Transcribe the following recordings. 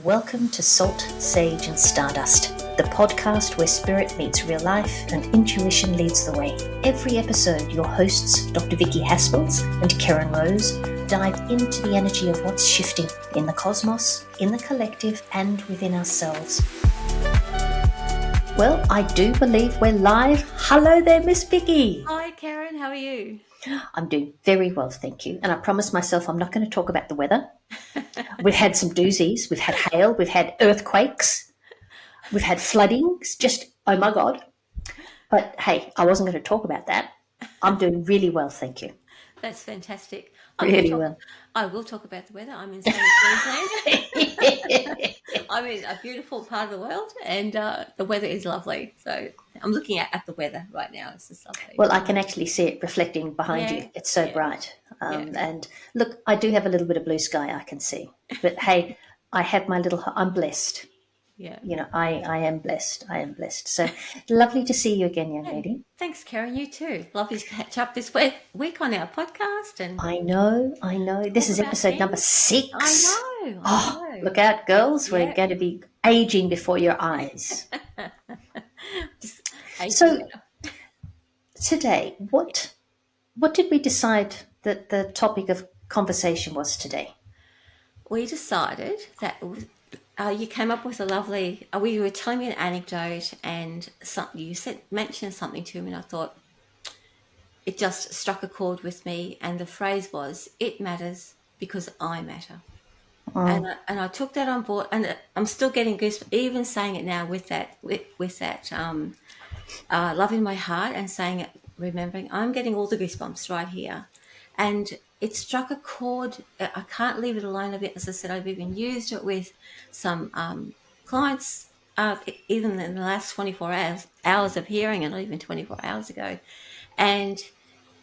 Welcome to Salt, Sage and Stardust, the podcast where spirit meets real life and intuition leads the way. Every episode, your hosts, Dr. Vicki Haspels and Keryn Rose, dive into the energy of what's shifting in the cosmos, in the collective and within ourselves. Well, I do believe we're live. Hello there, Miss Vicki. Hi, Keryn. How are you? I'm doing very well, thank you. And I promised myself I'm not going to talk about the weather. We've had some doozies. We've had hail. We've had earthquakes. We've had floodings. Just, oh my God. But hey, I wasn't going to talk about that. I'm doing really well, thank you. That's fantastic. Really well. I will talk about the weather. I'm in sunny Queensland. I'm in a beautiful part of the world, and the weather is lovely. So I'm looking at the weather right now. It's just lovely. Well, I can actually see it reflecting behind you. It's so bright. And look, I do have a little bit of blue sky I can see. But hey, I have my little, I'm blessed. Yeah. You know, I am blessed. I am blessed. So lovely to see you again, young lady. Thanks, Keryn. You too. Lovely to catch up this week on our podcast. And I know. This is episode number 6. I know. Look out, girls. We're going to be aging before your eyes. So today, what did we decide that the topic of conversation was today? We decided that you came up with a lovely. You were telling me an anecdote, and you mentioned something to me, and I thought it just struck a chord with me. And the phrase was, "It matters because I matter," and I took that on board. And I'm still getting goosebumps, even saying it now with that love in my heart, and saying it, remembering. I'm getting all the goosebumps right here, and it struck a chord. I can't leave it alone a bit. As I said, I've even used it with some clients, even in the last 24 hours of hearing, and not even 24 hours ago. And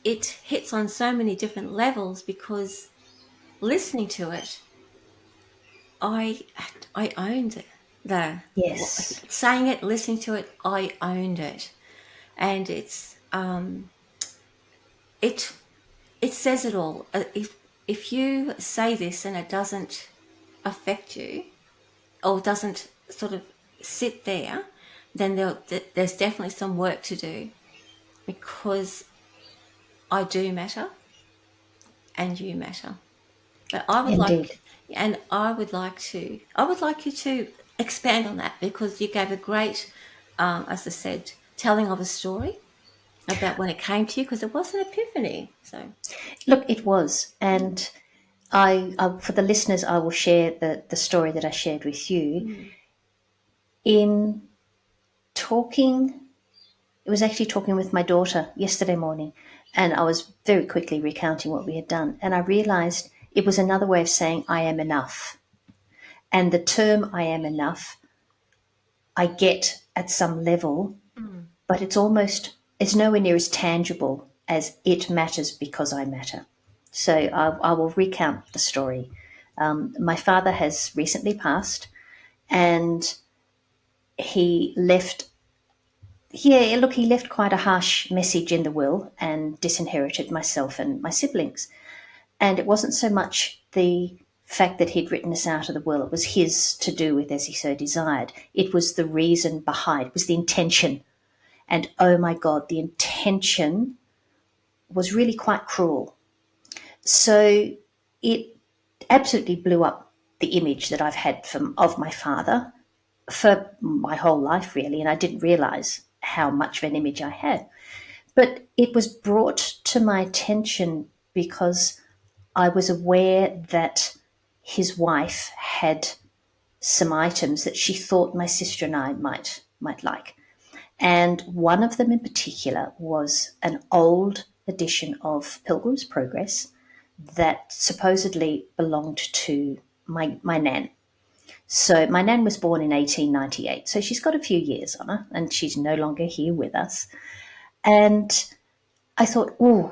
it hits on so many different levels because listening to it, I owned it. Saying it, listening to it, I owned it. And it's it says it all. If you say this and it doesn't affect you, or doesn't sort of sit there, then there's definitely some work to do, because I do matter, and you matter. But I would like you to expand on that, because you gave a great, as I said, telling of a story about when it came to you, because it was an epiphany. So, look, it was, and I for the listeners, I will share the story that I shared with you. In talking, it was actually talking with my daughter yesterday morning, and I was very quickly recounting what we had done, and I realized it was another way of saying I am enough. And the term I am enough, I get at some level, but it's nowhere near as tangible as it matters because I matter. So I will recount the story. My father has recently passed, and he left quite a harsh message in the will and disinherited myself and my siblings. And it wasn't so much the fact that he'd written us out of the will. It was his to do with as he so desired. It was the reason behind, it was the intention. And oh my God, the intention was really quite cruel. So it absolutely blew up the image that I've had of my father for my whole life, really, and I didn't realize how much of an image I had. But it was brought to my attention because I was aware that his wife had some items that she thought my sister and I might like. And one of them in particular was an old edition of Pilgrim's Progress that supposedly belonged to my nan. So my nan was born in 1898, so she's got a few years on her, and she's no longer here with us. And I thought, ooh,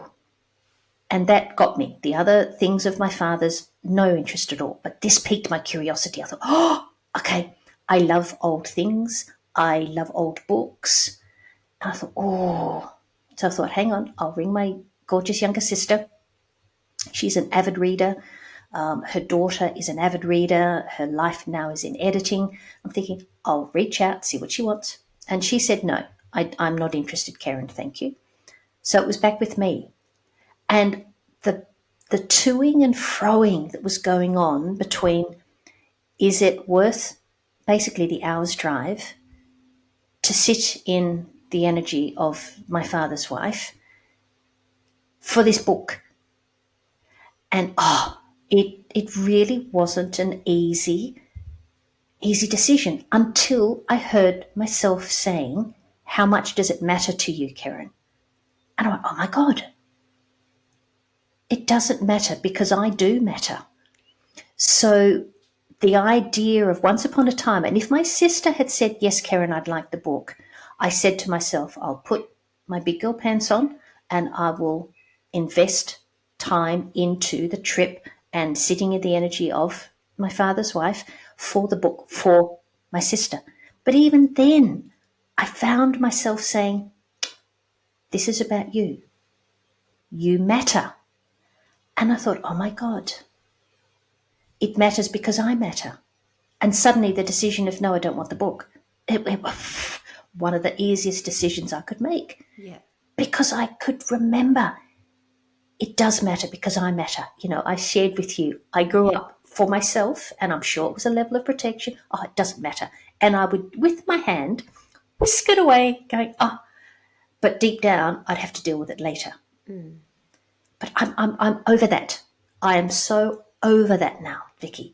and that got me. The other things of my father's, no interest at all, but this piqued my curiosity. I thought, oh, okay, I love old things. I love old books. And I thought, oh. So I thought, hang on, I'll ring my gorgeous younger sister. She's an avid reader. Her daughter is an avid reader. Her life now is in editing. I'm thinking, I'll reach out, see what she wants. And she said, no, I'm not interested, Keryn, thank you. So it was back with me. And the, the toing and froing that was going on between, is it worth basically the hour's drive to sit in the energy of my father's wife for this book? And it really wasn't an easy decision until I heard myself saying, how much does it matter to you, Keryn? And I went, oh my God, it doesn't matter because I do matter. So the idea of once upon a time, and if my sister had said, yes, Keryn, I'd like the book, I said to myself, I'll put my big girl pants on and I will invest time into the trip and sitting in the energy of my father's wife for the book for my sister. But even then, I found myself saying, this is about you. You matter. And I thought, oh my God, it matters because I matter. And suddenly the decision of, no, I don't want the book, it was one of the easiest decisions I could make. Yeah. Because I could remember it does matter because I matter. You know, I shared with you, I grew up for myself, and I'm sure it was a level of protection. Oh, it doesn't matter. And I would, with my hand, whisk it away, going, but deep down, I'd have to deal with it later. But I'm over that. I am so over that now, Vicki.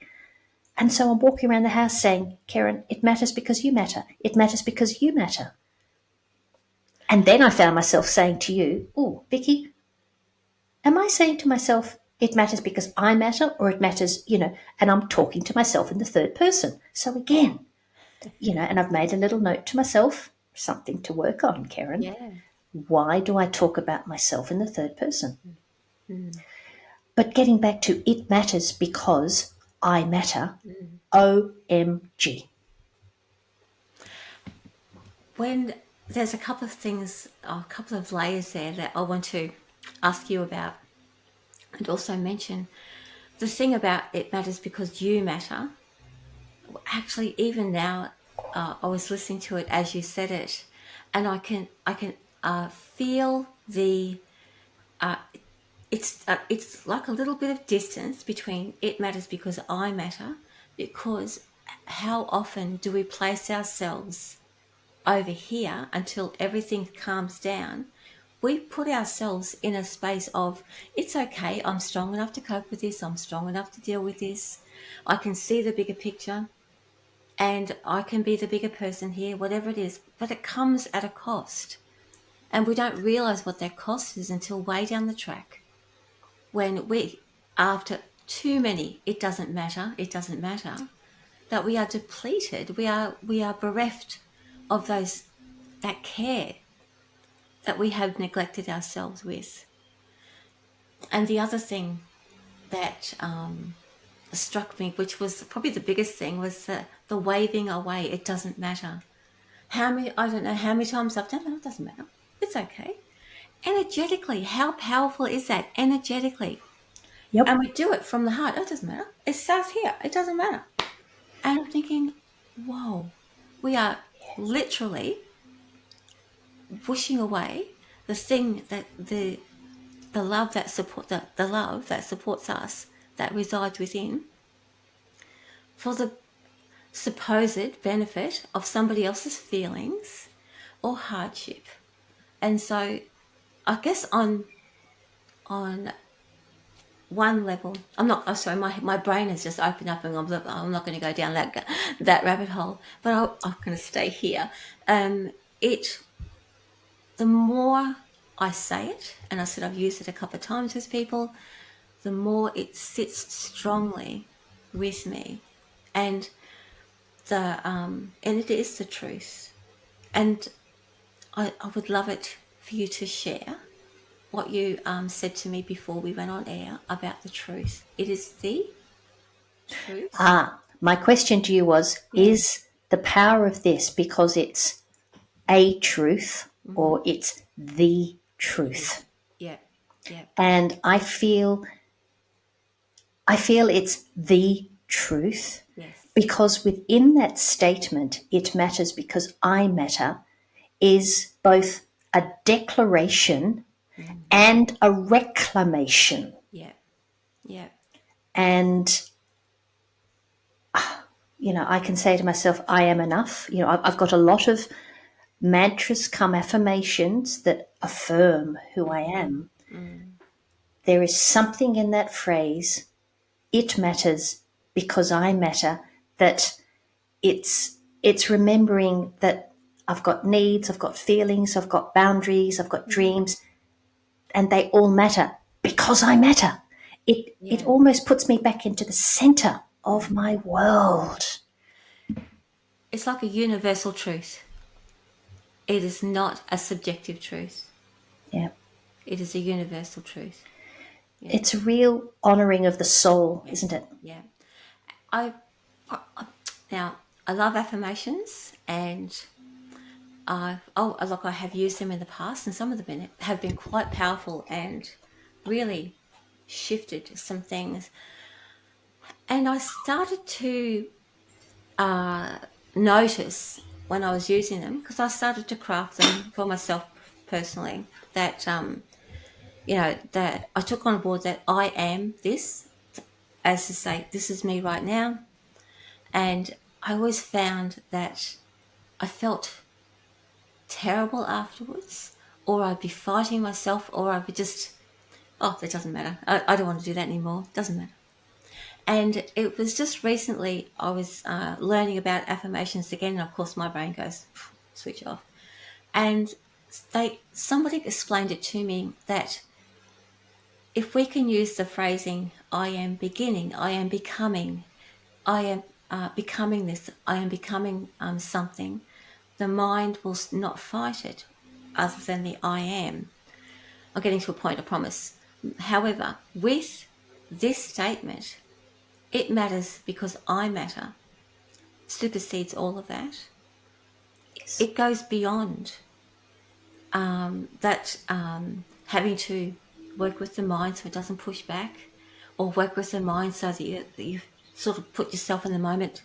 And so I'm walking around the house saying, Keryn, it matters because you matter. It matters because you matter. And then I found myself saying to you, oh, Vicki, am I saying to myself, it matters because I matter, or it matters, and I'm talking to myself in the third person. So again, and I've made a little note to myself, something to work on, Keryn. Yeah. Why do I talk about myself in the third person? But getting back to it matters because I matter, OMG. When there's a couple of things, a couple of layers there that I want to ask you about, and also mention the thing about it matters because you matter. Actually, even now, I was listening to it as you said it, and I can feel the it's like a little bit of distance between it matters because I matter, because how often do we place ourselves over here until everything calms down? We put ourselves in a space of, it's okay, I'm strong enough to cope with this, I'm strong enough to deal with this, I can see the bigger picture, and I can be the bigger person here, whatever it is, but it comes at a cost. And we don't realize what that cost is until way down the track, when we, after too many, it doesn't matter, that we are depleted, we are bereft of that care that we have neglected ourselves with. And the other thing that struck me, which was probably the biggest thing, was the waving away. It doesn't matter. I don't know how many times I've done that. It doesn't matter. It's okay. Energetically, how powerful is that? Energetically. Yep. And we do it from the heart. Oh, it doesn't matter. It starts here. It doesn't matter. And I'm thinking, whoa, we are literally wishing away the thing that the love that the love that supports us, that resides within, for the supposed benefit of somebody else's feelings or hardship. And so I guess on one level, I'm not, oh, sorry, my brain has just opened up, and I'm not going to go down that rabbit hole, but I'm going to stay here. It The more I say it, and I said I've used it a couple of times with people, the more it sits strongly with me, and and it is the truth. And I would love it for you to share what you said to me before we went on air about the truth. It is the truth. My question to you was, Yeah. is the power of this because it's a truth Mm-hmm. or it's the truth? Yeah. Yeah. And I feel I feel it's the truth Yes. because within that statement, it matters because I matter, is both a declaration Mm. and a reclamation. Yeah. Yeah. And, I can say to myself, I am enough. I've got a lot of mantras come affirmations that affirm who I am. Mm. There is something in that phrase, it matters because I matter, that it's remembering that I've got needs, I've got feelings, I've got boundaries, I've got Mm. dreams, and they all matter because I matter. It Yeah. almost puts me back into the center of Mm. my world. It's like a universal truth. It is not a subjective truth. Yeah. It is a universal truth. Yeah. It's a real honoring of the soul, Yeah. isn't it? Yeah. I, now I love affirmations, and look, I have used them in the past, and some of them have been quite powerful and really shifted some things. And I started to uh, notice when I was using them, because I started to craft them for myself personally, that that I took on board that I am this, as to say, this is me right now. And I always found that I felt terrible afterwards, or I'd be fighting myself, or I'd be just, oh, that doesn't matter. I don't want to do that anymore. Doesn't matter. And it was just recently I was learning about affirmations again, and of course my brain goes switch off. And somebody explained it to me that if we can use the phrasing "I am beginning," "I am becoming," "I am becoming this," "I am becoming something," the mind will not fight it, other than the "I am." I'm getting to a point, I promise. However, with this statement, it matters because I matter, supersedes all of that. Yes. It goes beyond that having to work with the mind so it doesn't push back, or work with the mind so that you sort of put yourself in the moment,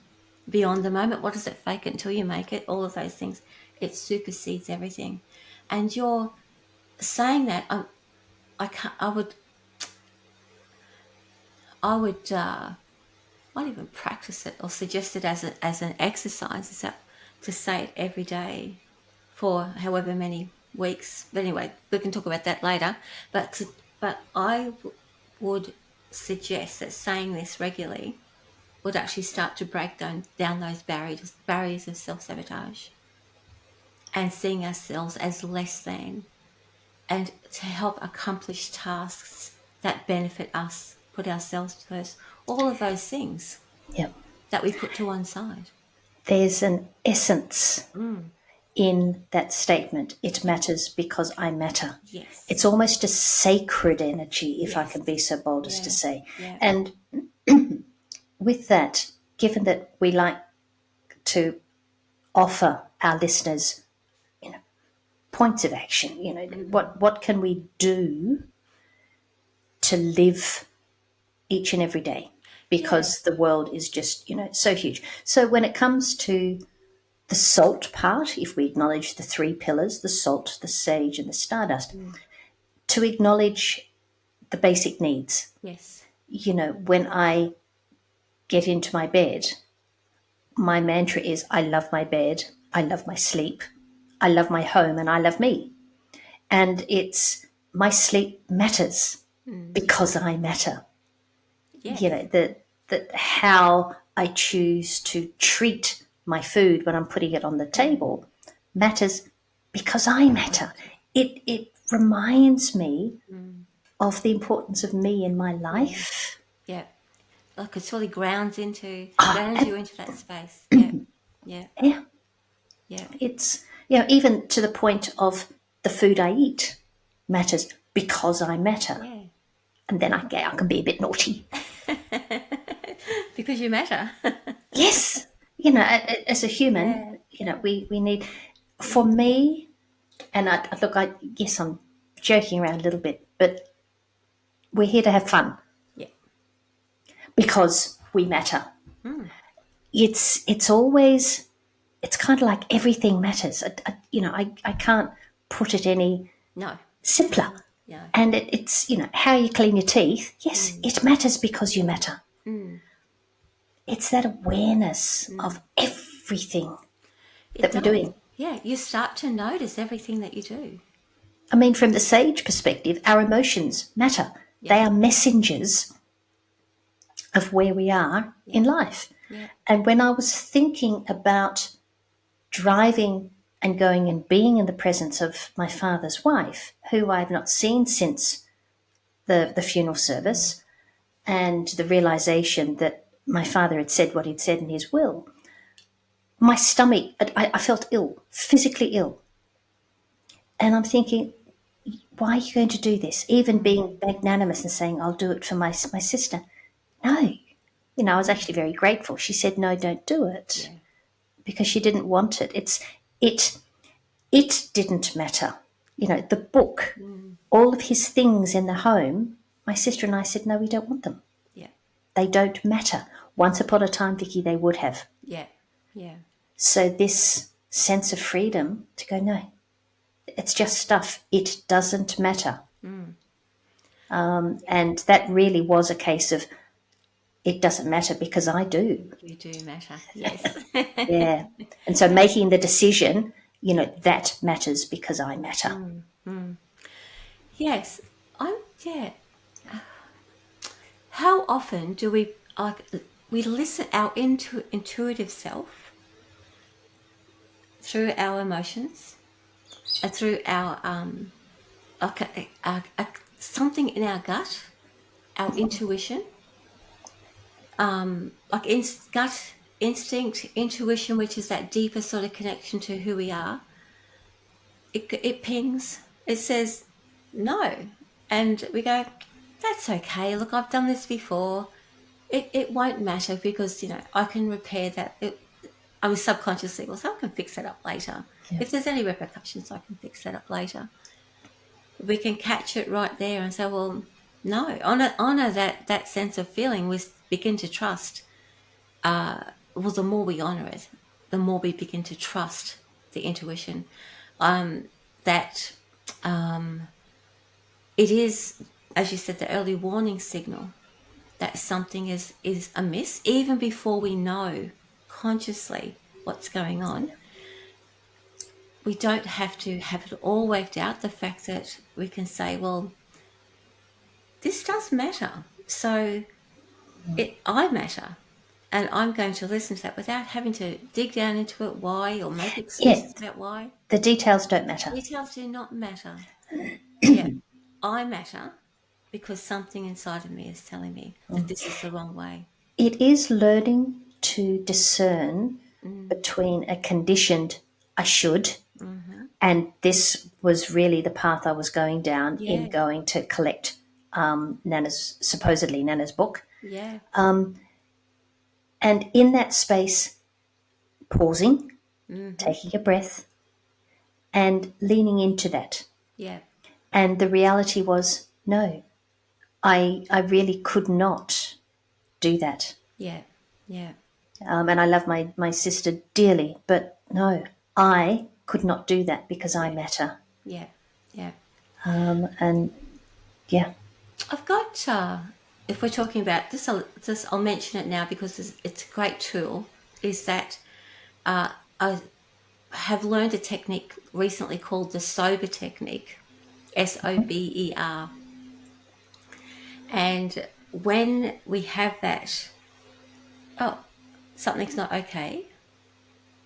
beyond the moment. What does it, fake it until you make it? All of those things. It supersedes everything. And you're saying that I can't, I would not even practice it or suggest it as an exercise, is that to say it every day for however many weeks. But anyway, we can talk about that later. But would suggest that saying this regularly would actually start to break down those barriers of self-sabotage, and seeing ourselves as less than, and to help accomplish tasks that benefit us, put ourselves first, all of those things Yep. that we put to one side. There's an essence Mm. in that statement. It matters because I matter. Yes. It's almost a sacred energy, if I Yes. can be so bold as to Yeah. say. Yeah. And with that, given that we like to offer our listeners, points of action, Mm. what can we do to live each and every day? Yeah. Because the world is just, so huge. So when it comes to the salt part, if we acknowledge the three pillars, the salt, the sage, and the stardust, Mm. to acknowledge the basic needs. Yes. When I get into my bed, my mantra is I love my bed, I love my sleep, I love my home, and I love me. And it's my sleep matters Mm. because I matter. Yes. That how I choose to treat my food when I'm putting it on the Mm. table matters because I I matter. matter. It reminds me Mm. of the importance of me in my Yeah. life. Yeah. Like it really grounds And you into that space. Yeah. Yeah. yeah, Yeah. it's even to the point of the food I eat matters because I matter. Yeah. And then I can be a bit naughty. Because you matter. Yes, as a human, Yeah. Yeah. we need. For me, and look, yes, I'm joking around a little bit, but we're here to have fun. Yeah. because we matter. Mm. It's always, it's kind of like everything matters. I can't put it any No. simpler. Yeah. And it's, how you clean your teeth. Yes, Mm. it matters because you matter. Mm. It's that awareness Mm. of everything It that we're does. doing. Yeah, you start to notice everything that you do. I mean, from the sage perspective, our emotions matter. Yeah. They are messengers of where we are Yeah. in life. Yeah. And when I was thinking about driving and going and being in the presence of my father's wife, who I've not seen since the funeral service, and the realization that my father had said what he'd said in his will, my stomach, I felt ill, physically ill. And I'm thinking, why are you going to do this? Even being magnanimous and saying, I'll do it for my sister. No. I was actually very grateful. She said, no, don't do it, Yeah. because she didn't want it. It it didn't matter. The book, Mm. all of his things in the home, my sister and I said, no, we don't want them. Yeah. They don't matter. Once upon a time, Vicky, they would have. Yeah. Yeah. So this sense of freedom to go, no, it's just stuff. It doesn't matter. Mm. And that really was a case of, it doesn't matter because I do. You do matter. Yes. Yeah. And so making the decision, that matters because I matter. Mm. Mm. Yes. Yeah. How often do we listen our intuitive self through our emotions and through our something in our gut, our intuition, gut instinct, intuition, which is that deeper sort of connection to who we are. It pings. It says no, and we go, that's okay. Look, I've done this before. It won't matter because I can repair that. I was subconsciously, well, so I can fix that up later. Yeah. If there's any repercussions, I can fix that up later. We can catch it right there and say, well, no, honor that sense of feeling. We begin to trust. Well, the more we honor it, the more we begin to trust the intuition. That it is, as you said, the early warning signal that something is amiss, even before we know consciously what's going on. We don't have to have it all worked out. The fact that we can say, well, this does matter. So I matter. And I'm going to listen to that without having to dig down into it, why, or make Yeah. excuses about why. The details don't matter. Details do not matter. Yeah, I matter because something inside of me is telling me that this is the wrong way. It is learning to discern Mm. between a conditioned I should, Mm-hmm. and this was really the path I was going down in Yeah, going to collect supposedly Nana's book. yeah, And in that space, pausing, mm-hmm. taking a breath, and leaning into that. Yeah, And the reality was, no, I really could not do that. yeah, yeah, And I love my sister dearly, but no, I could not do that because I yeah, matter. yeah, yeah. And yeah, I've got, if we're talking about this, I'll mention it now because it's a great tool, is that I have learned a technique recently called the S.O.B.E.R technique, S.O.B.E.R. And when we have that, oh, something's not okay,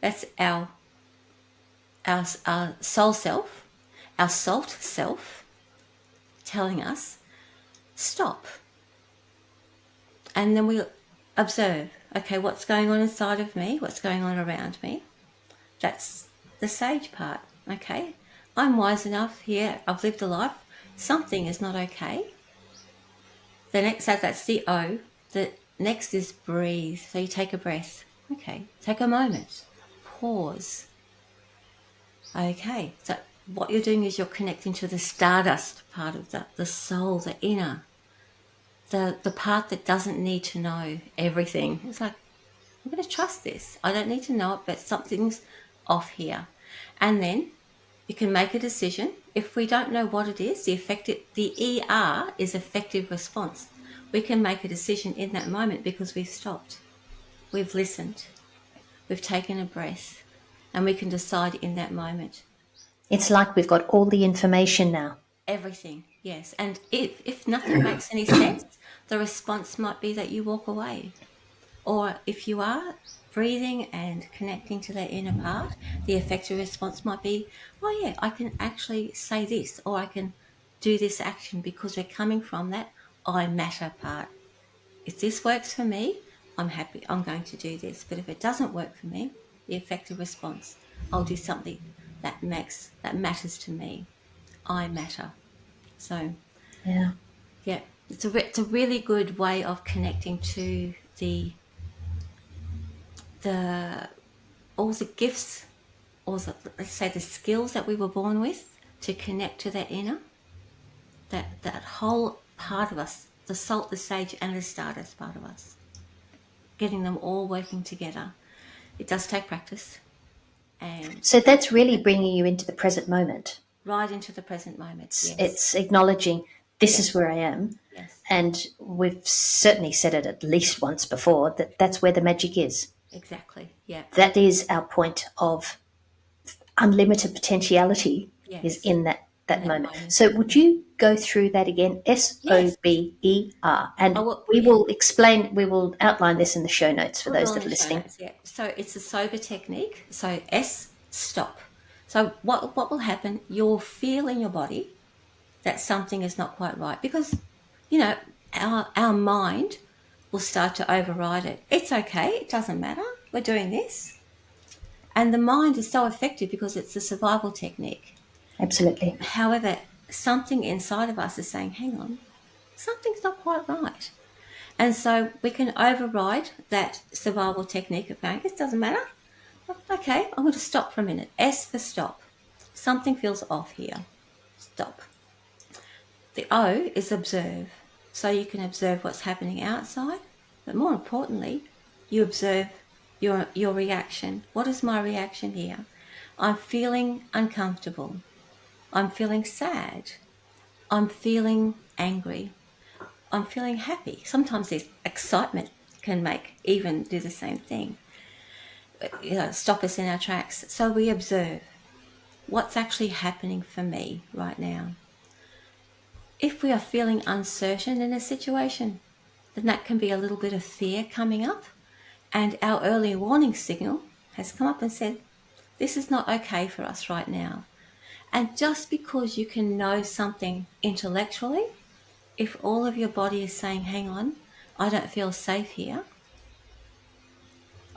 that's our soul self, our salt self telling us, stop. And then we observe, okay, what's going on inside of me? What's going on around me? That's the sage part, okay? I'm wise enough here. I've lived a life. Something is not okay. The next, so that's the O. The next is breathe. So you take a breath. Okay, take a moment. Pause. Okay, so what you're doing is you're connecting to the stardust part of the soul, the inner. the part that doesn't need to know everything. It's like, I'm going to trust this. I don't need to know it, but something's off here. And then you can make a decision. If we don't know what it is, the ER is effective response. We can make a decision in that moment because we've stopped, we've listened, we've taken a breath, and we can decide in that moment. It's like we've got all the information now. Everything, yes. And if nothing makes any sense, the response might be that you walk away. Or if you are breathing and connecting to that inner part, the effective response might be, oh yeah, I can actually say this, or I can do this action because we're coming from that I matter part. If this works for me, I'm happy, I'm going to do this. But if it doesn't work for me, the effective response, I'll do something that matters to me. I matter. So Yeah. yeah, it's a really good way of connecting to the all the gifts, or let's say the skills that we were born with to connect to that inner, that whole part of us, the salt, the sage, and the stardust part of us, getting them all working together. It does take practice, and So that's really bringing you into the present moment. right into the present moment. Yes, It's acknowledging this yes, is where I am. yes, And we've certainly said it at least once before that that's where the magic is. exactly. Yeah, That is our point of unlimited potentiality is yes. in In that that moment. moment. So would you go through that again? Yes. S-O-B-E-R. I And will. we Yeah. will explain, we will outline this in the show notes for We will those in that the are show listening. notes, yeah. So it's a S.O.B.E.R technique. So S, stop. So what will happen? You'll feel in your body that something is not quite right because, you know, our mind will start to override it. It's okay. It doesn't matter. We're doing this. And the mind is so effective because it's a survival technique. Absolutely. However, something inside of us is saying, hang on, something's not quite right. And so we can override that survival technique of going, it doesn't matter. Okay, I'm going to stop for a minute. S for stop. Something feels off here. Stop. The O is observe. So you can observe what's happening outside, but more importantly, you observe your reaction. What is my reaction here? I'm feeling uncomfortable. I'm feeling sad. I'm feeling angry. I'm feeling happy. Sometimes this excitement can even do the same thing, stop us in our tracks. So we observe what's actually happening for me right now. If we are feeling uncertain in a situation, then that can be a little bit of fear coming up. And our early warning signal has come up and said, this is not okay for us right now. And just because you can know something intellectually, if all of your body is saying, hang on, I don't feel safe here,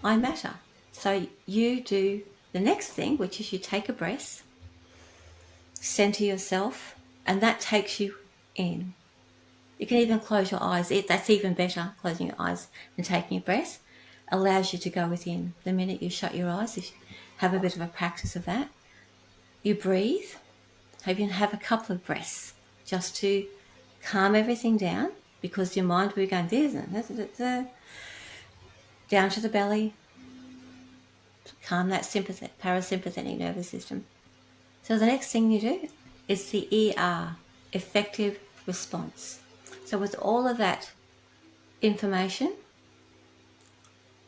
I matter. So you do the next thing, which is you take a breath, center yourself, and that takes you in. You can even close your eyes. That's even better, closing your eyes and taking a breath allows you to go within. The minute you shut your eyes, if you have a bit of a practice of that, you breathe, maybe have a couple of breaths just to calm everything down because your mind will be going down to the belly, calm that parasympathetic nervous system. So the next thing you do is the ER, effective response. So with all of that information,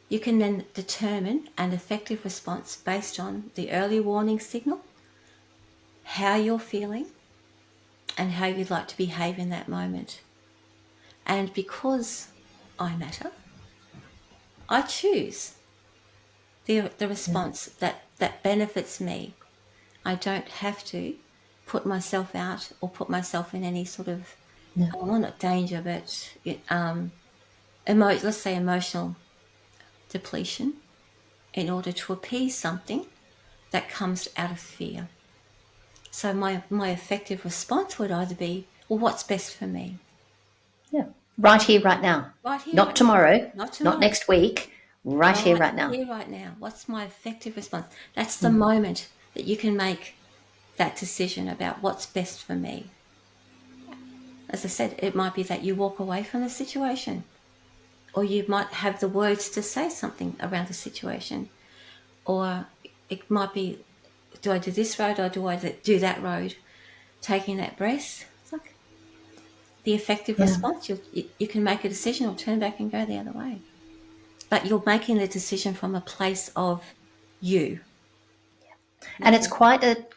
you can then determine an effective response based on the early warning signal, how you're feeling, and how you'd like to behave in that moment. And because I matter, I choose the response that benefits me. I don't have to put myself out or put myself in any sort of, No. well, not danger, but let's say emotional depletion in order to appease something that comes out of fear. So my effective response would either be, well, what's best for me? Yeah. Right here, right now. Right here, Not right now. tomorrow, Not not tomorrow. next week, right here, Right right now. here, right now. What's my effective response? That's the moment that you can make that decision about what's best for me. As I said, it might be that you walk away from the situation, or you might have the words to say something around the situation, or it might be, do I do this road or do I do that road? Taking that breath, it's like the effective Yeah. response. You can make a decision or turn back and go the other way. But you're making the decision from a place of you, And not a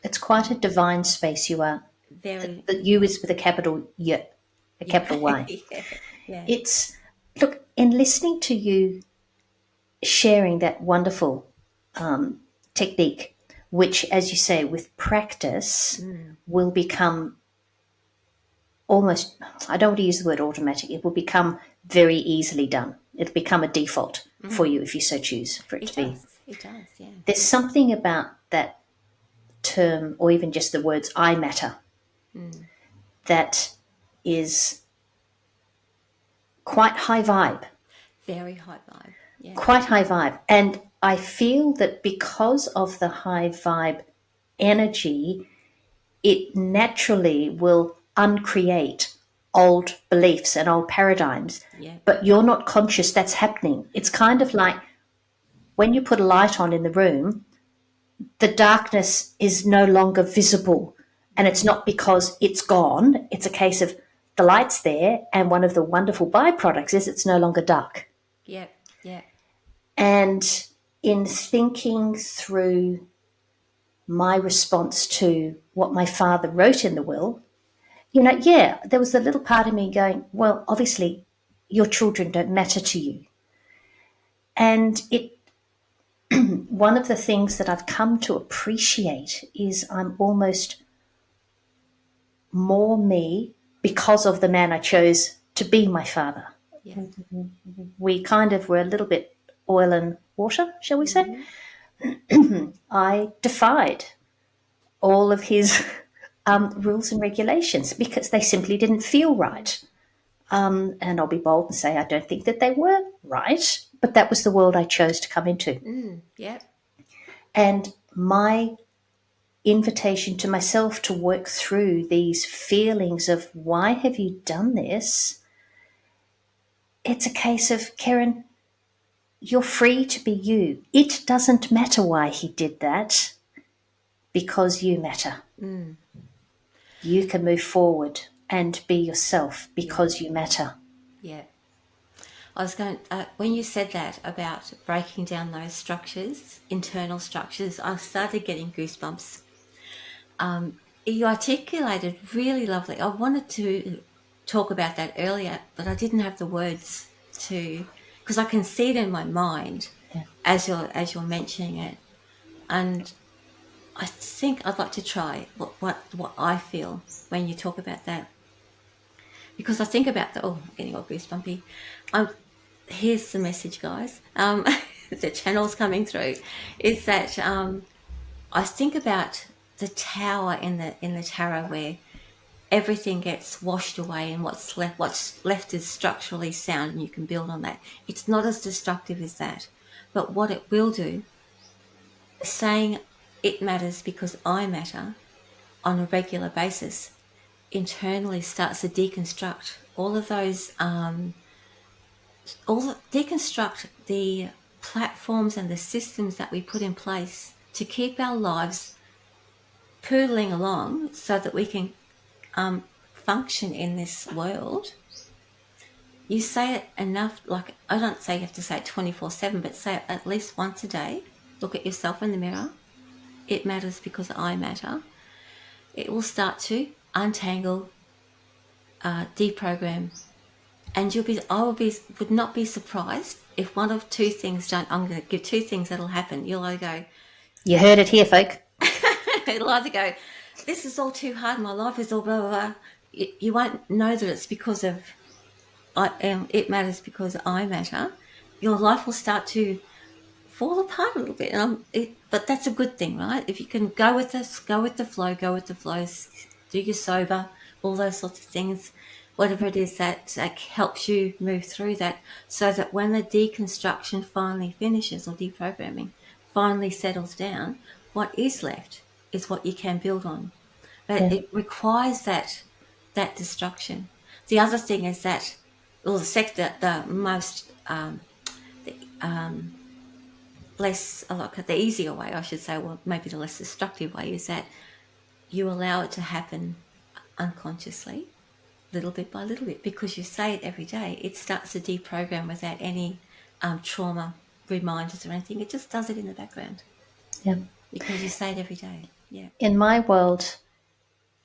it's quite a divine space you are. very, The you is with a capital Y, a yeah, capital Y. yeah, yeah. It's look in listening to you sharing that wonderful technique, which, as you say, with practice Mm, will become almost, I don't want to use the word automatic, it will become very easily done. It'll become a default for mm. you if you so choose for it It to be. does. It does. Yeah. There's something about that term, or even just the words I matter, Mm. that is quite high vibe, Very high vibe. Yeah. quite high vibe. And I feel that because of the high vibe energy, it naturally will uncreate old beliefs and old paradigms. Yeah. But you're not conscious that's happening. It's kind of like when you put a light on in the room, the darkness is no longer visible. And it's Mm. not because it's gone, it's a case of the light's there. And one of the wonderful byproducts is it's no longer dark. Yeah. Yeah. And in thinking through my response to what my father wrote in the will, yeah, there was a little part of me going, well, obviously, your children don't matter to you. And one of the things that I've come to appreciate is I'm almost more me because of the man I chose to be my father. Yeah. We kind of were a little bit oil and water, shall we say? Mm-hmm. I defied all of his rules and regulations because they simply didn't feel right. And I'll be bold and say I don't think that they were right, but that was the world I chose to come into. Mm. Yeah. And my invitation to myself to work through these feelings of why have you done this? It's a case of, Keryn, you're free to be you. It doesn't matter why he did that because you matter. Mm. You can move forward and be yourself Yeah. because you matter. Yeah. I was going, when you said that about breaking down those structures, internal structures, I started getting goosebumps. You articulated really lovely. I wanted to talk about that earlier, but I didn't have the words to, because I can see it in my mind Yeah. as you're mentioning it, and I think I'd like to try what I feel when you talk about that, because I think about the getting all goosebumpy. Here's the message, guys. The channel's coming through. Is that I think about the tower in the tarot where everything gets washed away and what's left is structurally sound and you can build on that. It's not as destructive as that, but what it will do, saying it matters because I matter on a regular basis, internally starts to deconstruct all of those deconstruct the platforms and the systems that we put in place to keep our lives poodling along so that we can function in this world. You say it enough, like I don't say you have to say it 24/7, but say it at least once a day. Look at yourself in the mirror. It matters because I matter. It will start to untangle, deprogram, and would not be surprised if one of two things don't. I'm going to give two things that'll happen. You'll either go, You heard it here, folk. it'll either go, this is all too hard. My life is all blah blah blah. You won't know that it's because of it matters because I matter. Your life will start to fall apart a little bit, but that's a good thing, right? If you can go with this, go with the flow, do your sober, all those sorts of things, whatever it is that helps you move through that, so that when the deconstruction finally finishes or deprogramming finally settles down, what is left is what you can build on. But Yeah. it requires that destruction. The other thing is that, well, the most the, the easier way, I should say, well, maybe the less destructive way, is that you allow it to happen unconsciously, little bit by little bit, because you say it every day. It starts to deprogram without any trauma reminders or anything. It just does it in the background Yeah. because you say it every day. Yeah. In my world,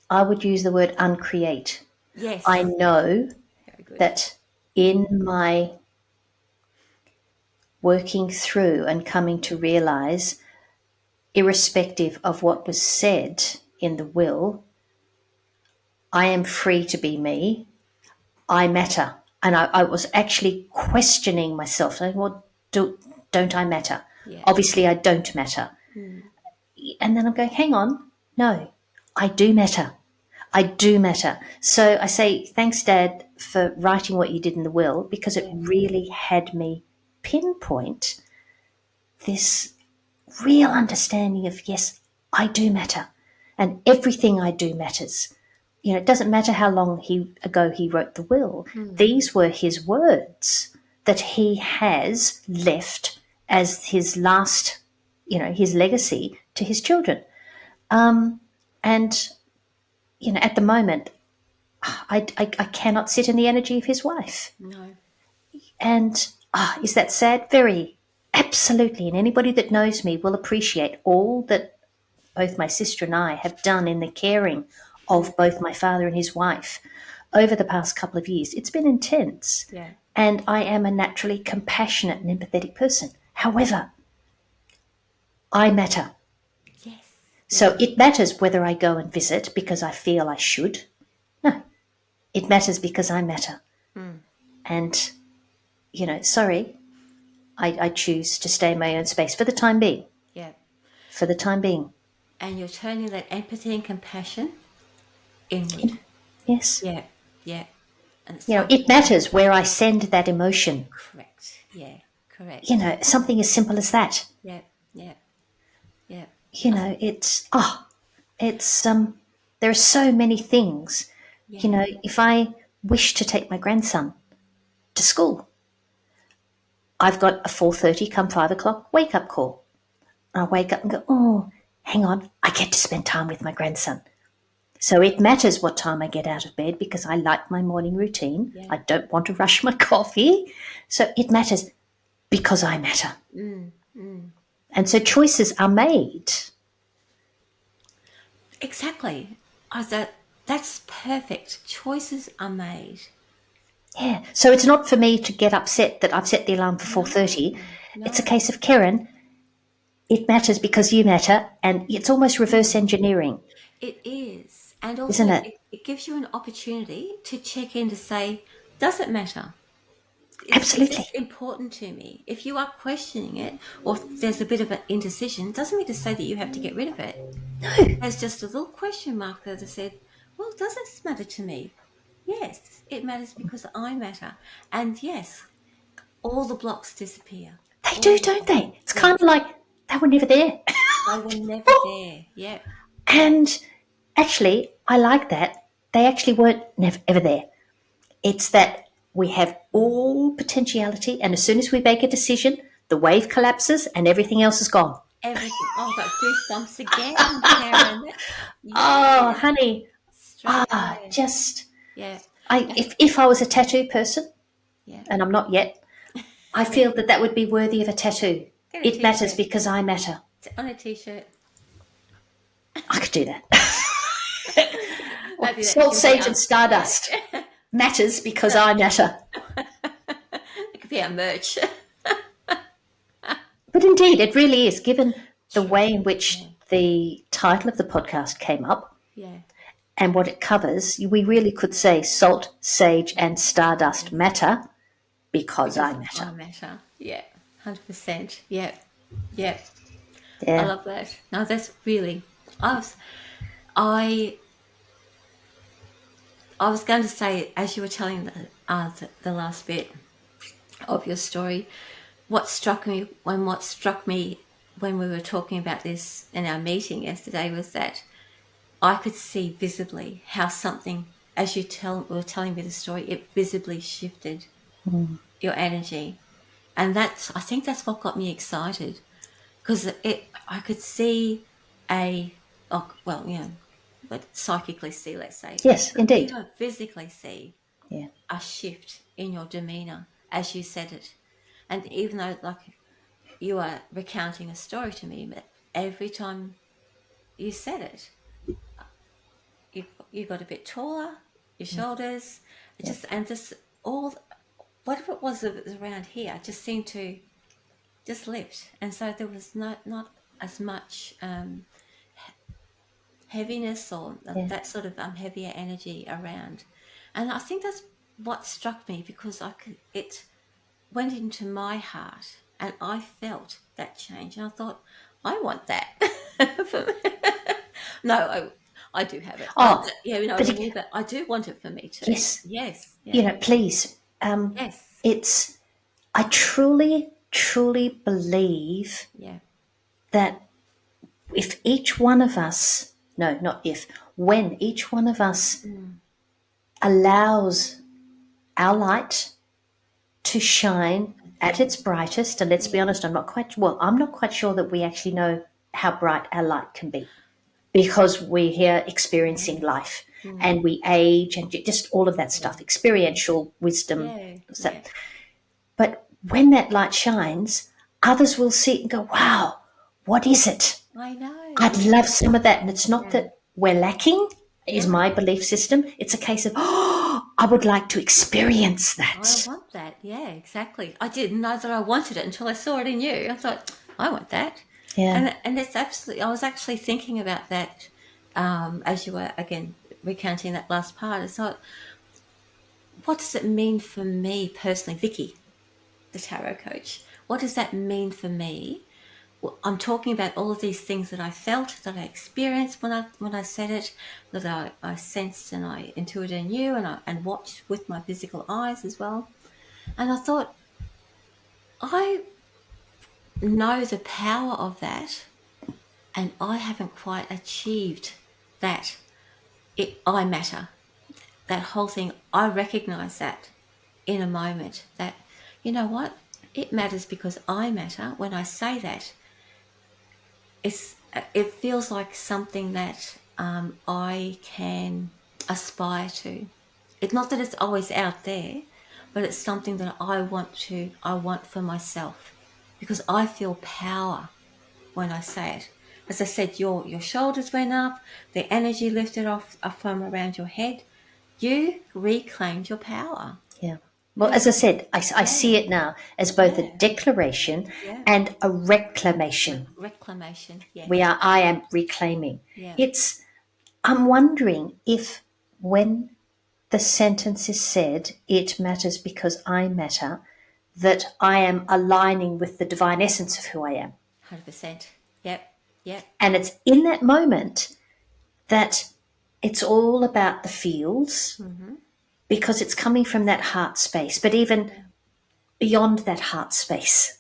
I would use the word uncreate. I Yes. know Very good. that in my working through and coming to realize, irrespective of what was said in the will, I am free to be me. I matter. And I was actually questioning myself, saying, well, don't I matter? Yeah. Obviously, I don't matter. Mm. And then I'm going, hang on, no, I do matter. I do matter. So I say, thanks, Dad, for writing what you did in the will, because it Yeah. really had me pinpoint this real understanding of, yes, I do matter. And everything I do matters. You know, it doesn't matter how long ago he wrote the will. Mm. These were his words that he has left as his last, his legacy to his children. And, at the moment, I cannot sit in the energy of his wife. No. And is that sad? Very, absolutely. And anybody that knows me will appreciate all that both my sister and I have done in the caring Mm. of both my father and his wife over the past couple of years. It's been intense. Yeah. And I am a naturally compassionate and empathetic person. However, I matter. Yes. So it matters whether I go and visit because I feel I should. No, it matters because I matter. Mm. And, sorry, I choose to stay in my own space for the time being. Yeah. For the time being. And you're turning that empathy and compassion inward. Yes. Yeah. Yeah. And it's so It important. matters where I send that emotion. Correct. Yeah. Correct. Something as simple as that. Yeah. Yeah. Yeah. It's there are so many things. Yeah. If I wish to take my grandson to school, I've got a 4:30 come 5 o'clock wake up call. I wake up and go, oh, hang on, I get to spend time with my grandson. So it matters what time I get out of bed because I like my morning routine. Yeah. I don't want to rush my coffee. So it matters because I matter. Mm. Mm. And so choices are made. Exactly. That's perfect. Choices are made. Yeah. So it's not for me to get upset that I've set the alarm for No. 4:30. It's a No. case of, Keryn, it matters because you matter, and it's almost reverse engineering, It is. And also, isn't it? it gives you an opportunity to check in to say, does it matter? Is Absolutely. this important to me? If you are questioning it, or if there's a bit of an indecision, doesn't mean to say that you have to get rid of it. No. There's just a little question mark there that said, well, does this matter to me? Yes, it matters because I matter. And yes, all the blocks disappear. They do, All of don't them. they? It's Yeah, kind of like they were never there. they were never there. Yeah, yeah, And actually, I like that. They actually weren't never ever there. It's that we have all potentiality, and as soon as we make a decision, the wave collapses and everything else is gone. everything. Oh, I've got goosebumps again, Keryn. Oh, Yes, honey, straight there. just Yeah, if I was a tattoo person, yeah. and I'm not yet, I feel that would be worthy of a tattoo. Get a It matters t-shirt. because I matter. On a t-shirt. I could do that. Maybe that Salt, can be sage, our and stardust yeah. matters because I matter. It could be our merch. But indeed, it really is, given the True. way in which Yeah. the title of the podcast came up Yeah. and what it covers, we really could say salt, sage, and stardust matter because I Because I matter. matter. Yeah. 100%. Yeah. Yeah. I Yeah. love that. No, that's really. I was. I. I was going to say, as you were telling the last bit of your story, what struck me when we were talking about this in our meeting yesterday was that I could see visibly how something as you were telling me the story, it visibly shifted your energy. And I think that's what got me excited, because I could see well, but psychically see, let's say, Yes, but indeed. even physically see Yeah. a shift in your demeanor as you said it. And even though, like, you are recounting a story to me, but every time you said it, you got a bit taller, your Yeah. shoulders, Yeah. just all, whatever it was that was around here, just seemed to just lift. And so there was not as much heaviness or Yeah. that sort of heavier energy around. And I think that's what struck me, because it went into my heart and I felt that change. And I thought, I want that. No, I do have it. Oh, Yeah, you know what but I mean? But I do want it for me too. yes, Yes. you Yeah. know, please. Yes. It's, I truly, truly believe Yeah. that if each one of us, no, not if, when each one of us Mm. allows our light to shine at its brightest, and let's be Yeah. honest, I'm not quite sure that we actually know how bright our light can be, because we're here experiencing Yeah. life Mm. and we age and just all of that stuff, experiential wisdom. Yeah. So, Yeah. but when that light shines, others will see it and go, wow, what is it? I know. I'd Yeah. love some of that. And it's not Yeah. that we're lacking, is No. my belief system. It's a case of, oh, I would like to experience I that. want that. Yeah, exactly. I didn't know that I wanted it until I saw it in you. I thought, I want that. Yeah. And it's absolutely, I was actually thinking about that as you were, again, recounting that last part. I thought, what does it mean for me personally, Vicky, the tarot coach? What does that mean for me? Well, I'm talking about all of these things that I felt, that I experienced when I said it, that I sensed and I intuited and knew, and watched with my physical eyes as well. And I thought, I know the power of that, and I haven't quite achieved that. I matter. That whole thing, I recognize that in a moment, that, you know what? It matters because I matter. When I say that, it feels like something that I can aspire to. It's not that it's always out there, but it's something that I want for myself, because I feel power when I say it. As I said, your shoulders went up, the energy lifted off from around your head. You reclaimed your power. Yeah. Well, You, as I said, I see yeah, it now as both a yeah, declaration yeah. and a reclamation. Reclamation, yes, I am reclaiming. yeah. It's, I'm wondering if when the sentence is said, it matters because I matter, that I am aligning with the divine essence of who I am. 100%. Yep, yep. And it's in that moment that it's all about the feels, Mm-hmm. because it's coming from that heart space. But even Yeah, beyond that heart space,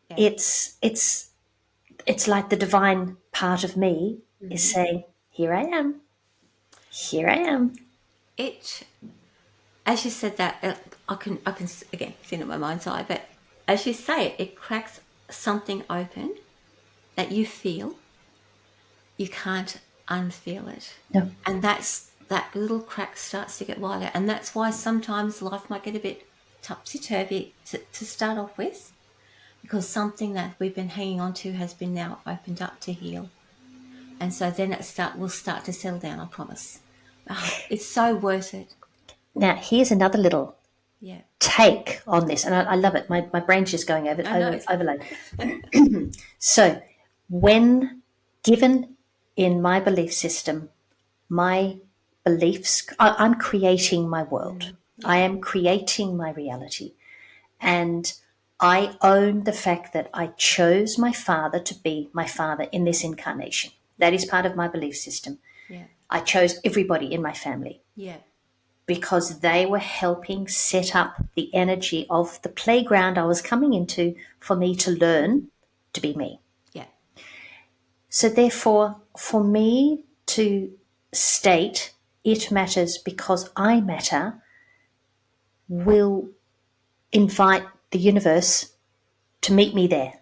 yeah. it's it's like the divine part of me is Mm-hmm. saying, here I am, here I am. It, as you said that, I can again see it in my mind's eye, but as you say it, it cracks something open that you feel. You can't unfeel it. No. And that little crack starts to get wider. And that's why sometimes life might get a bit topsy-turvy to start off with, because something that we've been hanging on to has been now opened up to heal. And so then we'll start to settle down, I promise. Oh, it's so worth it. Now here's another little Yeah. take on this, and I love it. My brain's just going I know. overload. So, when given in my belief system, my beliefs, I'm creating my world. I Yeah. am creating my reality. And I own the fact that I chose my father to be my father in this incarnation. That Yeah. is part of my belief system. Yeah. I chose everybody in my family Yeah. because they were helping set up the energy of the playground I was coming into for me to learn to be me. Yeah. So, therefore, for me to state it matters because I matter will invite the universe to meet me there.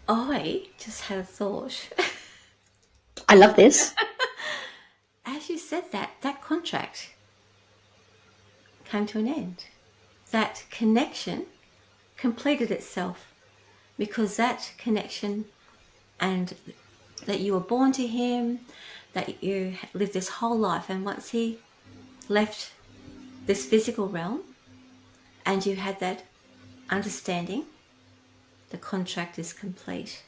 I just had a thought. I love this. As you said that, that contract came to an end. That connection completed itself because that connection and that you were born to him, that you lived this whole life, and once he left this physical realm and you had that understanding, the contract is complete.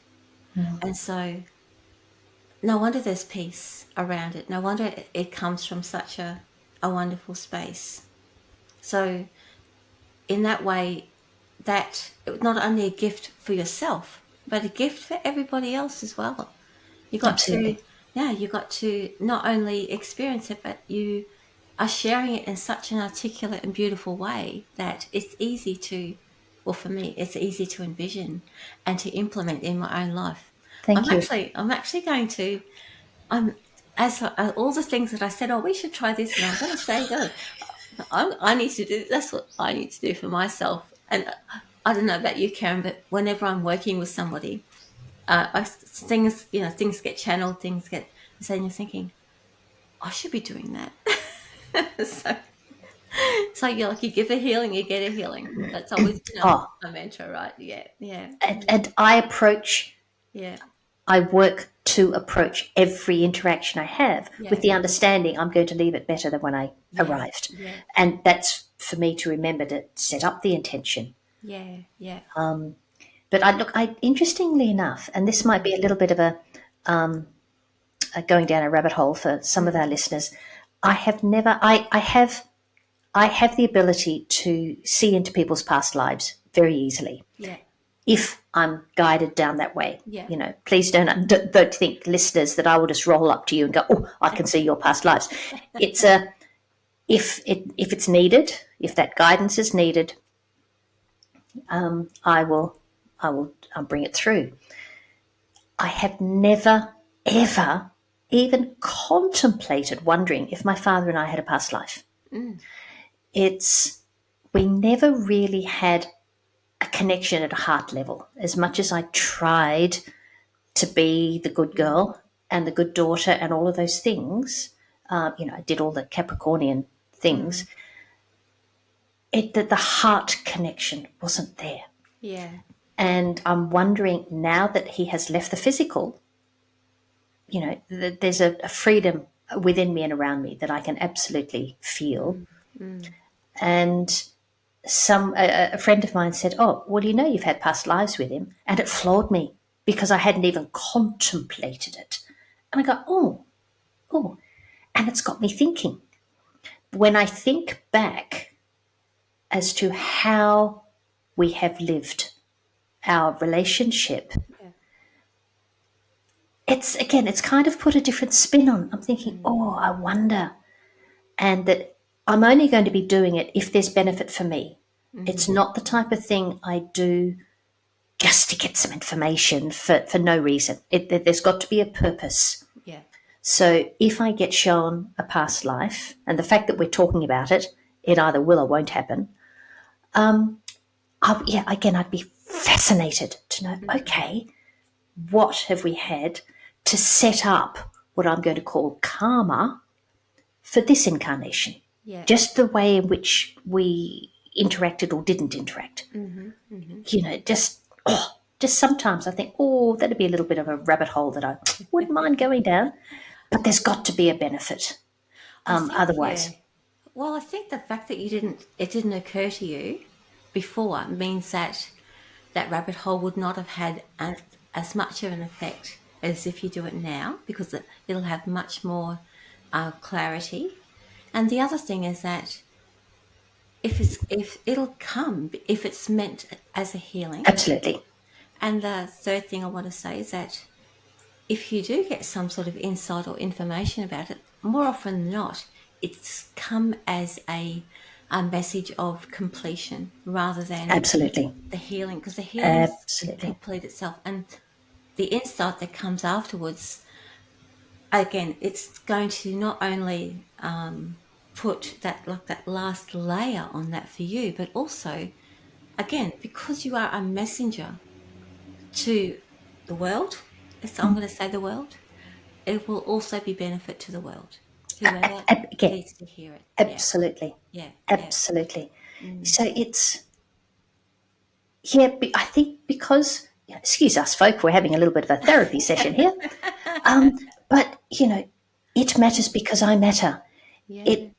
And so no wonder there's peace around it. No wonder it comes from such a wonderful space. So in that way, that it was not only a gift for yourself, but a gift for everybody else as well. You got to, Absolutely. yeah, you got to not only experience it, but you are sharing it in such an articulate and beautiful way that it's easy to, well, for me, it's easy to envision and to implement in my own life. Thank you. I'm actually going to, I'm, as all the things that I said, oh, we should try this, and I'm going to say, no, I need to do, that's what I need to do for myself. And I don't know about you, Keryn, but whenever I'm working with somebody, things, things get channeled, things get, so you're thinking, I should be doing that. So it's like you give a healing, you get a healing. That's always been Oh, a mantra, right? Yeah, yeah, and yeah, I work to approach every interaction I have with yeah, the understanding I'm going to leave it better than when I yeah, arrived. yeah, And that's for me to remember to set up the intention. yeah, yeah. But interestingly enough, and this might be a little bit of a going down a rabbit hole for some of our listeners. I have never, I have the ability to see into people's past lives very easily Yeah, if I'm guided down that way. yeah, Please don't think, listeners, that I will just roll up to you and go, "Oh, I can see your past lives." It's a if it's needed, if that guidance is needed, I will I'll bring it through. I have never ever even contemplated wondering if my father and I had a past life. It's we never really had a connection at a heart level as much as I tried to be the good girl and the good daughter and all of those things. I did all the Capricornian things. That the heart connection wasn't there. yeah, And I'm wondering now that he has left the physical, there's a freedom within me and around me that I can absolutely feel. And a friend of mine said, "Oh, well, you've had past lives with him," and it floored me because I hadn't even contemplated it. And I go, oh, and it's got me thinking. When I think back as to how we have lived our relationship, yeah. it's kind of put a different spin on. I'm thinking, oh, I wonder, and that I'm only going to be doing it if there's benefit for me. It's not the type of thing I do just to get some information for no reason. There's got to be a purpose. Yeah. So if I get shown a past life, and the fact that we're talking about it, it either will or won't happen. Again, I'd be fascinated to know. Okay, what have we had to set up what I'm going to call karma for this incarnation? Yeah. Just the way in which we interacted or didn't interact. Just sometimes I think, oh, that'd be a little bit of a rabbit hole that I wouldn't mind going down. But there's got to be a benefit. I think, yeah. Otherwise, Well, I think the fact that it didn't occur to you before means that that rabbit hole would not have had as much of an effect as if you do it now, because it'll have much more clarity. And the other thing is that if it'll come if it's meant as a healing. absolutely. And the third thing I want to say is that if you do get some sort of insight or information about it, more often than not, it's come as a message of completion rather than Absolutely. the healing, because the healing Absolutely. complete itself. And the insight that comes afterwards again, it's going to not only put that last layer on that for you, but also, again, because you are a messenger to the world, I'm going to say the world, it will also be benefit to the world, whoever Again, needs to hear it. Yeah, absolutely, yeah, yeah. absolutely. Mm. So it's, yeah, I think because, yeah, excuse us, folk, we're having a little bit of a therapy session here. But, it matters because I matter. Yeah, It,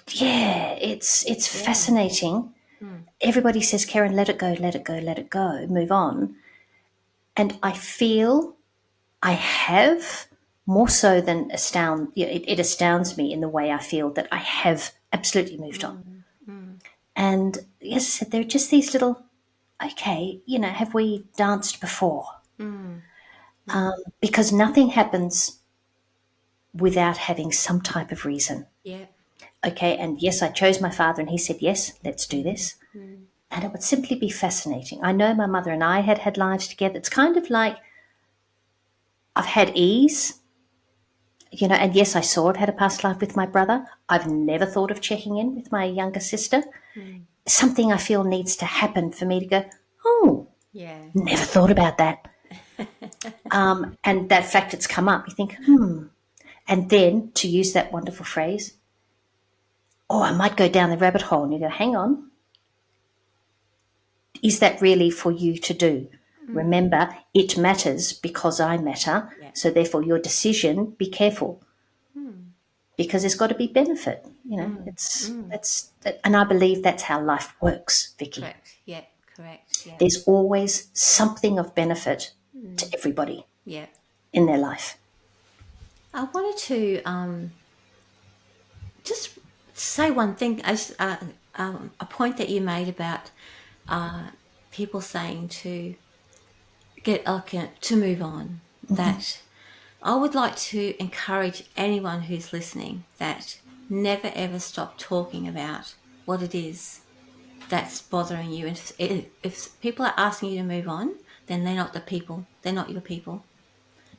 yeah, it's yeah. fascinating. Mm. Everybody says, Keryn, let it go, let it go, let it go, move on. And I feel I have more so than it astounds me in the way I feel that I have absolutely moved on. Mm. Mm. And as I said, there are just these little, okay, have we danced before? Mm. Mm. Because nothing happens without having some type of reason. Yeah. Okay, and yes, I chose my father and he said, yes, let's do Mm. this. Mm. And it would simply be fascinating. I know my mother and I had had lives together. It's kind of like I've had ease, and yes, I saw I've had a past life with my brother. I've never thought of checking in with my younger sister. Mm. Something I feel needs to happen for me to go, oh, Yeah. never thought about that. And that fact it's come up, you think, And then to use that wonderful phrase, oh, I might go down the rabbit hole. And you go, hang on, is that really for you to do? Mm. Remember, it matters because I matter. Yeah. So therefore, your decision, be careful Mm. because there's got to be benefit. Mm. It's Mm. that's and I believe that's how life works, Vicky. Correct. Yeah. Correct. Yeah. There's always something of benefit to Mm. everybody Yeah. in their life. I wanted to just say one thing as a point that you made about uh, people saying to get okay, to move on. That I would like to encourage anyone who's listening that never ever stop talking about what it is that's bothering you. And if people are asking you to move on, then they're not the people. They're not your people.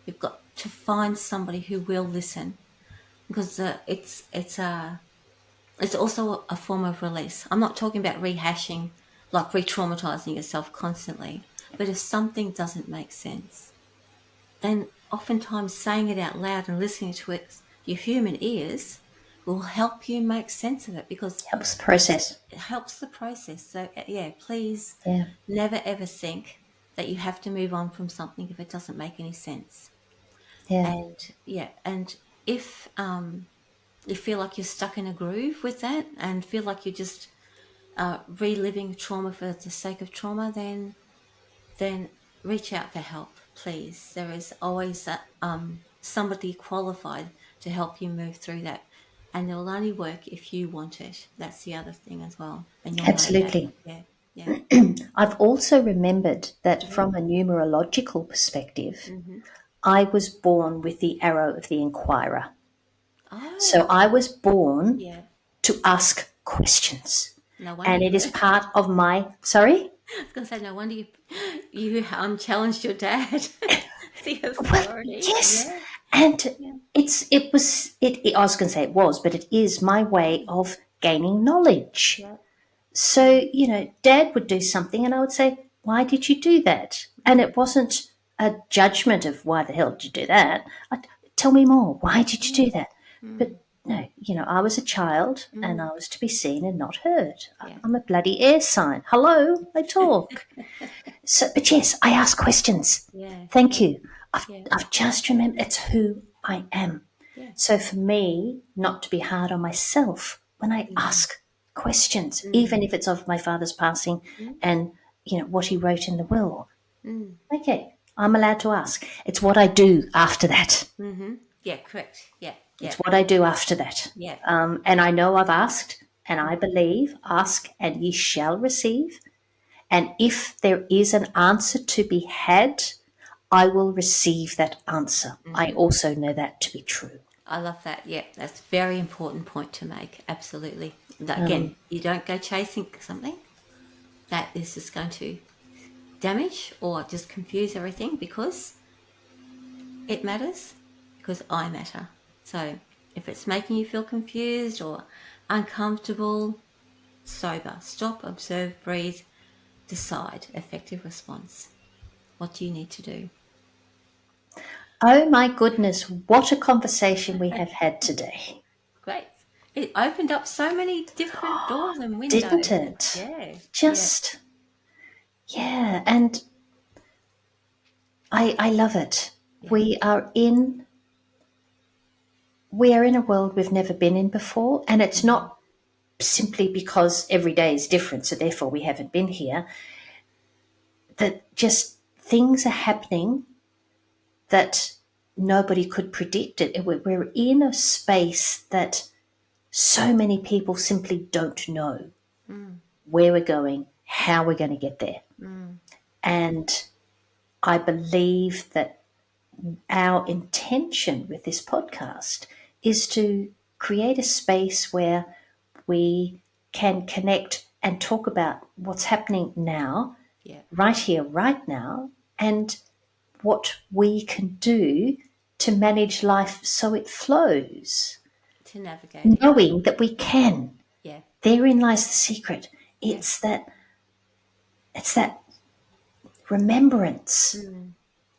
You've got to find somebody who will listen because it's also a form of release. I'm not talking about rehashing, like re-traumatizing yourself constantly. But if something doesn't make sense, then oftentimes saying it out loud and listening to it, your human ears will help you make sense of it because Helps the process. it helps the process. So, yeah, please Yeah, never ever think that you have to move on from something if it doesn't make any sense. yeah, And yeah, and if you feel like you're stuck in a groove with that and feel like you're just reliving trauma for the sake of trauma, then reach out for help, please. There is always somebody qualified to help you move through that. And it will only work if you want it. That's the other thing as well. And you'll know that. absolutely. Yeah, yeah. I've also remembered that Mm. from a numerological perspective, Hmm. I was born with the arrow of the inquirer. So Oh, I was born yeah. to ask questions. No wonder And you. it is part of my, sorry? I was going to say, no wonder you challenged your dad. The Well, authority. yes. Yeah, And yeah, I was going to say it was, but it is my way of gaining knowledge. yeah. So, Dad would do something and I would say, why did you do that? And Mm, it wasn't a judgment of why the hell did you do that? Tell me more. Why did you do mm, that? But mm, no, I was a child and mm. I was to be seen and not heard. Yeah. I'm a bloody air sign. Hello, I talk. So, but yes, I ask questions. Yeah, Thank yeah, you. yeah, I've just remembered it's who I am. yeah. So for me, not to be hard on myself when I Mm, ask questions, even mm, if it's of my father's passing mm, and what he wrote in the will. mm, Okay, I'm allowed to ask. It's what I do after that. mm-hmm. Yeah, correct. Yeah, It's yeah, what I do after that. yeah. And I know I've asked, and I Mm, believe, ask and ye shall receive. And if there is an answer to be had, I will receive that answer. I mm-hmm. also know that to be true. I love that. Yeah, that's a very important point to make. Absolutely. That, again, you don't go chasing something that is just going to damage or just confuse everything because It matters because I matter. So if it's making you feel confused or uncomfortable, sober. Stop, observe, breathe, decide. Effective response. What do you need to do? Oh my goodness, what a conversation we have had today. Great. It opened up so many different doors and Didn't windows. it? Yeah. Just, yeah, and I love it. Yeah. We are in a world we've never been in before, and it's not simply because every day is different, so therefore we haven't been here. That just things are happening that nobody could predict it. We're in a space that so many people simply don't know where we're going, how we're going to get there. And I believe that our intention with this podcast is to create a space where we can connect and talk about what's happening now, Yeah. right here, right now, and what we can do to manage life so it flows, To navigate it. knowing that we can. Yeah. Therein lies the secret. It's that remembrance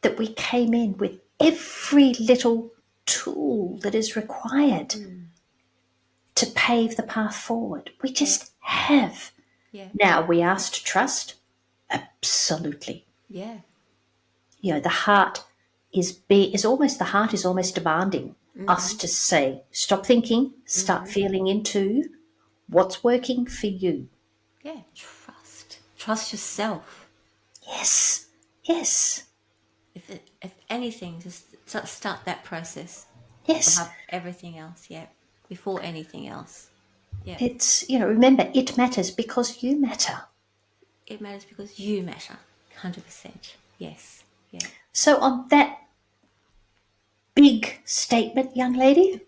that we came in with every little tool that is required to pave the path forward. We just have. Yeah. Now, we asked to trust? Absolutely. Yeah. You know, the heart is almost demanding us to say, stop thinking, start feeling into what's working for you. Yeah. Trust. Trust yourself. Yes, yes, If anything, just start that process yes. above everything else. Yeah. Before anything else. Yeah. It's, remember, it matters because you matter. It matters because you matter. 100%. Yes. Yeah. So, on that big statement, young lady,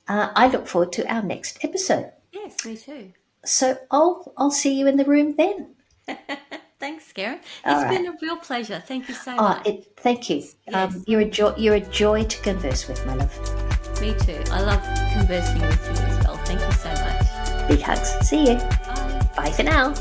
I look forward to our next episode. Yes, me too. So, I'll see you in the room then. Thanks, Keryn. All It's right. been a real pleasure. Thank you so much. Thank you. Yes. You're a joy to converse with, my love. Me too. I love conversing with you as well. Thank you so much. Big hugs. See you. Bye. Bye for now.